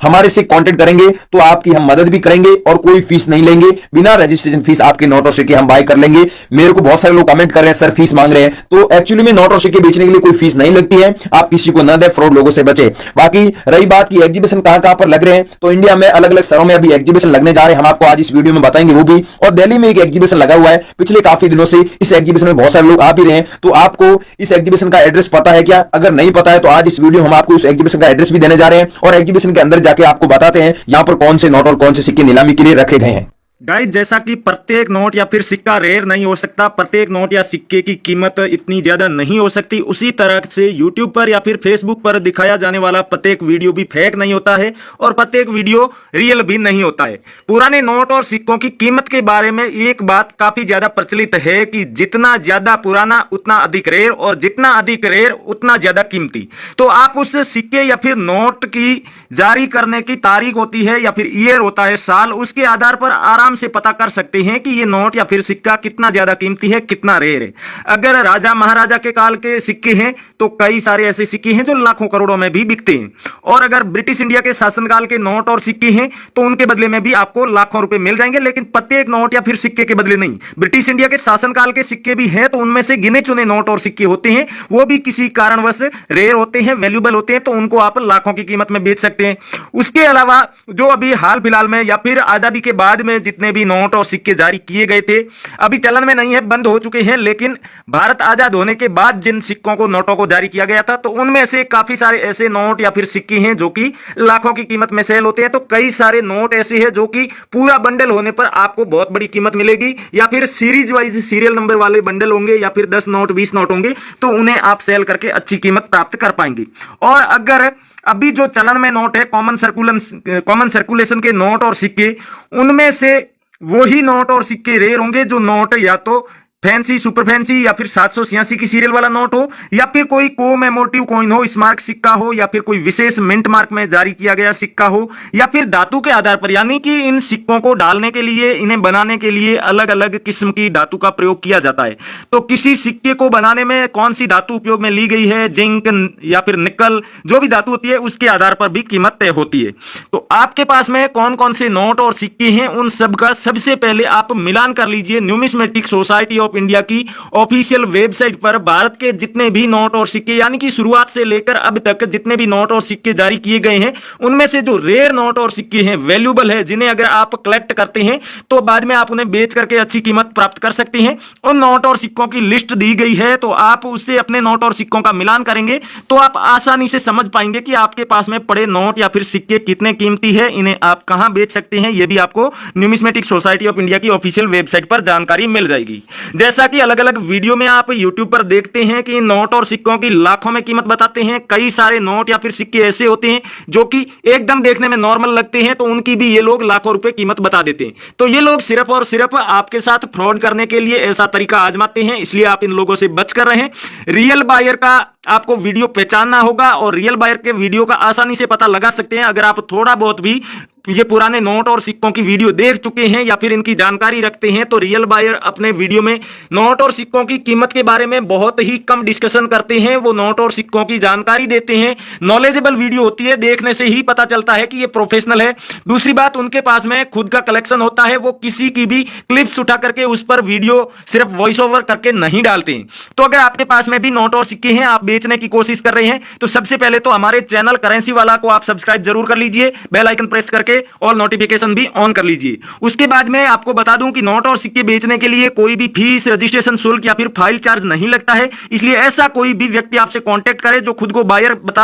हमारे से कांटेक्ट करेंगे तो आपकी हम मदद भी करेंगे और कोई फीस नहीं लेंगे, बिना रजिस्ट्रेशन फीस आपके नोट और सिक्के हम बाय कर लेंगे। मेरे को बहुत सारे लोग कमेंट कर रहे हैं सर फीस मांग रहे हैं, तो एक्चुअली में नोट और सिक्के बेचने के लिए कोई फीस नहीं लगती है, आप किसी को न दे, फ्रॉड लोगों से बचे। बाकी रही बात की एग्जीबिशन कहां पर लग रहे हैं, तो इंडिया में अलग अलग शहरों में अभी एग्जीबिशन लगने जा रहे हैं, हम आपको आज इस वीडियो में बताएंगे वो भी। और दिल्ली में एक एग्जीबिशन लगा हुआ है पिछले काफी दिनों से, इस एग्जीबिशन में बहुत सारे लोग आ भी रहे हैं, तो आपको इस एग्जीबिशन का एड्रेस पता है क्या? अगर नहीं पता है तो आज इस वीडियो हम आपको उस एग्जीबिशन का एड्रेस भी देने जा रहे हैं और एग्जीबिशन के अंदर जाके आपको बताते हैं यहां पर कौन से नोट और कौन से सिक्के नीलामी के लिए रखे गए हैं। गाइस, जैसा कि प्रत्येक नोट या फिर सिक्का रेयर नहीं हो सकता, प्रत्येक नोट या सिक्के की कीमत इतनी ज्यादा नहीं हो सकती, उसी तरह से यूट्यूब पर या फिर फेसबुक पर दिखाया जाने वाला प्रत्येक वीडियो भी फेक नहीं होता है और प्रत्येक वीडियो रियल भी नहीं होता है। पुराने नोट और सिक्कों की कीमत के बारे में एक बात काफी ज्यादा प्रचलित है कि जितना ज्यादा पुराना उतना अधिक रेयर और जितना अधिक रेयर उतना ज्यादा कीमती। तो आप उस सिक्के या फिर नोट की जारी करने की तारीख होती है या फिर ईयर होता है, साल, उसके आधार पर आराम से पता कर सकते हैं कि ये नोट या फिर सिक्का कितना ज्यादा कीमती है, कितना रेयर है। अगर राजा महाराजा के काल के सिक्के हैं तो कई सारे ऐसे सिक्के हैं जो लाखों करोड़ों में भी बिकते हैं, और अगर ब्रिटिश इंडिया के शासनकाल के नोट और सिक्के हैं तो उनके बदले में भी आपको लाखों रुपए मिल जाएंगे, लेकिन प्रत्येक नोट या फिर सिक्के के बदले नहीं। ब्रिटिश इंडिया के शासनकाल के सिक्के भी हैं तो उनमें से गिने चुने नोट और सिक्के होते हैं, वो भी किसी कारणवश रेयर होते हैं, वैल्यूएबल होते हैं, तो उनको आप लाखों की कीमत में बेच सकते हैं। उसके अलावा जो अभी हाल फिलहाल में या फिर आजादी के बाद में जितने भी नोट और सिक्के जारी किए गए थे, अभी चलन में नहीं है, बंद हो चुके हैं, लेकिन भारत आजाद होने के बाद जिन सिक्कों को, नोटों को जारी किया गया था, तो उनमें से काफी सारे ऐसे नोट या फिर सिक्के हैं जो कि लाखों की कीमत में सेल होते हैं। तो कई सारे नोट ऐसे हैं जो कि पूरा बंडल होने पर आपको बहुत बड़ी कीमत मिलेगी, या फिर सीरीज वाइज सीरियल नंबर वाले बंडल होंगे या फिर 10 नोट 20 नोट होंगे, तो उन्हें आप सेल करके अच्छी कीमत प्राप्त कर पाएंगे। और अगर अभी जो चलन में नोट है, कॉमन सर्कुलेशन के नोट और सिक्के, उनमें से वही नोट और सिक्के रेयर होंगे जो नोट या तो फैंसी, सुपर फैंसी या फिर 786 की सीरियल वाला नोट हो, या फिर कोई कोमेमोरेटिव कॉइन हो, स्मारक सिक्का हो, या फिर कोई विशेष मिंट मार्क में जारी किया गया सिक्का हो, या फिर धातु के आधार पर, यानी कि इन सिक्कों को डालने के लिए, इन्हें बनाने के लिए अलग अलग किस्म की धातु का प्रयोग किया जाता है। तो किसी सिक्के को बनाने में कौन सी धातु उपयोग में ली गई है, जिंक या फिर निकल, जो भी धातु होती है उसके आधार पर भी कीमत तय होती है। तो आपके पास में कौन कौन से नोट और सिक्के हैं, उन सब का सबसे पहले आप मिलान कर लीजिए। न्यूमिस्मेटिक सोसाइटी ऑफ इंडिया की ऑफिशियल वेबसाइट पर भारत के जितने भी नोट और सिक्के, यानी कि शुरुआत से लेकर अब तक जितने भी नोट और सिक्के जारी किए गए हैं, उनमें से जो रेयर नोट और सिक्के हैं, वैल्यूएबल है, जिन्हें अगर आप कलेक्ट करते हैं तो बाद में आप उन्हें बेच करके अच्छी कीमत प्राप्त कर सकते हैं, उन नोट और सिक्कों की लिस्ट दी गई है। तो आप उससे अपने नोट और सिक्कों का मिलान करेंगे तो आप आसानी से समझ पाएंगे कि आपके पास में पड़े नोट या फिर सिक्के कितने कीमती है, इन्हें आप कहां बेच सकते हैं। यह भी आपको न्यूमिस्मेटिक सोसाइटी ऑफ इंडिया की ऑफिशियल वेबसाइट पर जानकारी मिल जाएगी। जैसा कि अलग अलग वीडियो में आप YouTube पर देखते हैं कि नोट और सिक्कों की लाखों में कीमत बताते हैं, कई सारे नोट या फिर सिक्के ऐसे होते हैं जो कि एकदम देखने में नॉर्मल लगते हैं, तो उनकी भी ये लोग लाखों रुपए कीमत बता देते हैं। तो ये लोग सिर्फ और सिर्फ आपके साथ फ्रॉड करने के लिए ऐसा तरीका आजमाते हैं, इसलिए आप इन लोगों से बच कर रहें। रियल बायर का आपको वीडियो पहचानना होगा और रियल बायर के वीडियो का आसानी से पता लगा सकते हैं अगर आप थोड़ा बहुत भी ये पुराने नोट और सिक्कों की वीडियो देख चुके हैं या फिर इनकी जानकारी रखते हैं। तो रियल बायर अपने वीडियो में नोट और सिक्कों की कीमत के बारे में बहुत ही कम डिस्कशन करते हैं, वो नोट और सिक्कों की जानकारी देते हैं, नॉलेजेबल वीडियो होती है, देखने से ही पता चलता है कि ये प्रोफेशनल है। दूसरी बात, उनके पास में खुद का कलेक्शन होता है, वो किसी की भी क्लिप्स उठा करके उस पर वीडियो सिर्फ वॉइस ओवर करके नहीं डालते हैं। तो अगर आपके पास में भी नोट और सिक्के हैं, आप बेचने की कोशिश कर रहे हैं, तो सबसे पहले तो हमारे चैनल करेंसी वाला को आप सब्सक्राइब जरूर कर लीजिए, बेल आइकन प्रेस करके और नोटिफिकेशन भी ऑन कर लीजिए। उसके बाद में आपको बता दूं कि नोट और सिक्के बेचने के लिए कोई भी फीस, रजिस्ट्रेशन शुल्क या फिर फाइल चार्ज नहीं लगता है, इसलिए ऐसा कोई भी व्यक्ति आपसे कांटेक्ट करे जो खुद को बायर बता